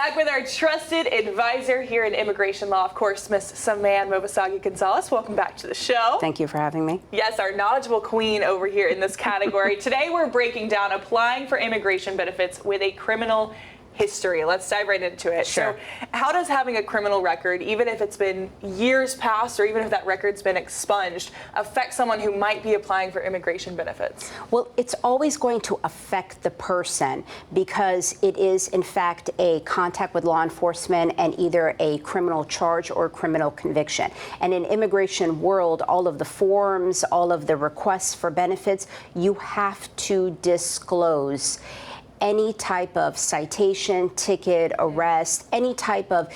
back with our trusted advisor here in immigration law, of course, Miss Saman Movasagi-Gonzalez. Welcome back to the show. Thank you for having me. Yes, our knowledgeable queen over here in this category. Today we're breaking down applying for immigration benefits with a criminal history. Let's dive right into it. Sure. So how does having a criminal record, even if it's been years past or even if that record's been expunged, affect someone who might be applying for immigration benefits? Well, it's always going to affect the person because it is, in fact, a contact with law enforcement and either a criminal charge or criminal conviction. And in immigration world, all of the forms, all of the requests for benefits, you have to disclose any type of citation, ticket, arrest, any type of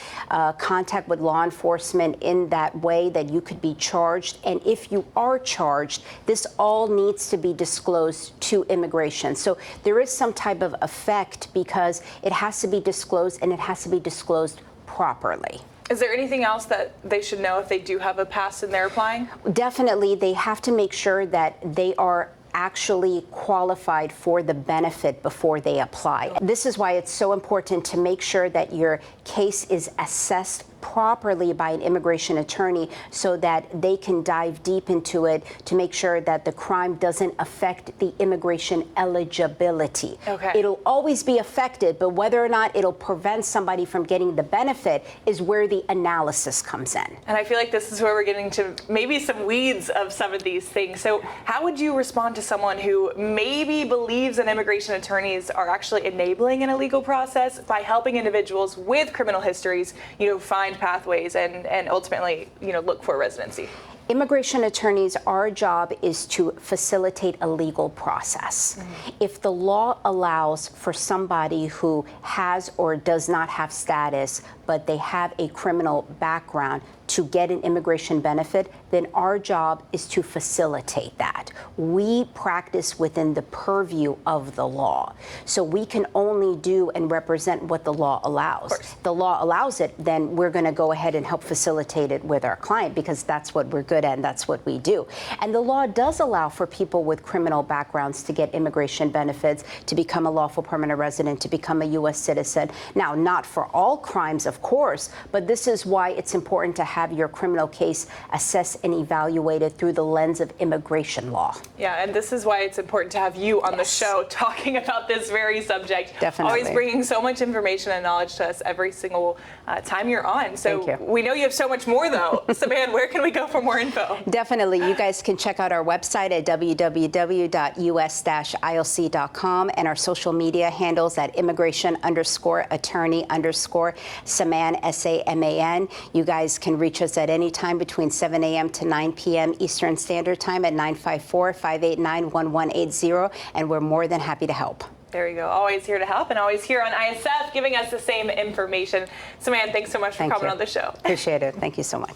contact with law enforcement in that way that you could be charged. And if you are charged, this all needs to be disclosed to immigration. So there is some type of effect because it has to be disclosed and it has to be disclosed properly. Is there anything else that they should know if they do have a past and they're applying? Definitely, they have to make sure that they are actually qualified for the benefit before they apply. This is why it's so important to make sure that your case is assessed properly by an immigration attorney so that they can dive deep into it to make sure that the crime doesn't affect the immigration eligibility. Okay. It'll always be affected, but whether or not it'll prevent somebody from getting the benefit is where the analysis comes in. And I feel like this is where we're getting to maybe some weeds of some of these things. So how would you respond to someone who maybe believes that immigration attorneys are actually enabling an illegal process by helping individuals with criminal histories, find pathways and ultimately, look for residency? Immigration attorneys, our job is to facilitate a legal process. If the law allows for somebody who has or does not have status, but they have a criminal background to get an immigration benefit, then our job is to facilitate that. We practice within the purview of the law. So we can only do and represent what the law allows. If the law allows it, then we're going to go ahead and help facilitate it with our client because that's what we're good at and that's what we do. And the law does allow for people with criminal backgrounds to get immigration benefits, to become a lawful permanent resident, to become a U.S. citizen. Now, not for all crimes, of course, but this is why it's important to have your criminal case assessed and evaluated through the lens of immigration law. Yeah, and this is why it's important to have you on the show talking about this very subject. Definitely. Always bringing so much information and knowledge to us every single time you're on. So Thank you. We know you have so much more, though. Saman, where can we go for more info? Definitely. You guys can check out our website at www.us-ilc.com and our social media handles at immigration_attorney_Saman, S-A-M-A-N. You guys can reach us at any time between 7 a.m. to 9 p.m. Eastern Standard Time at 954-589-1180, and we're more than happy to help. There you go. Always here to help and always here on ISF giving us the same information. Saman, thanks so much for coming on the show. Appreciate it. Thank you so much.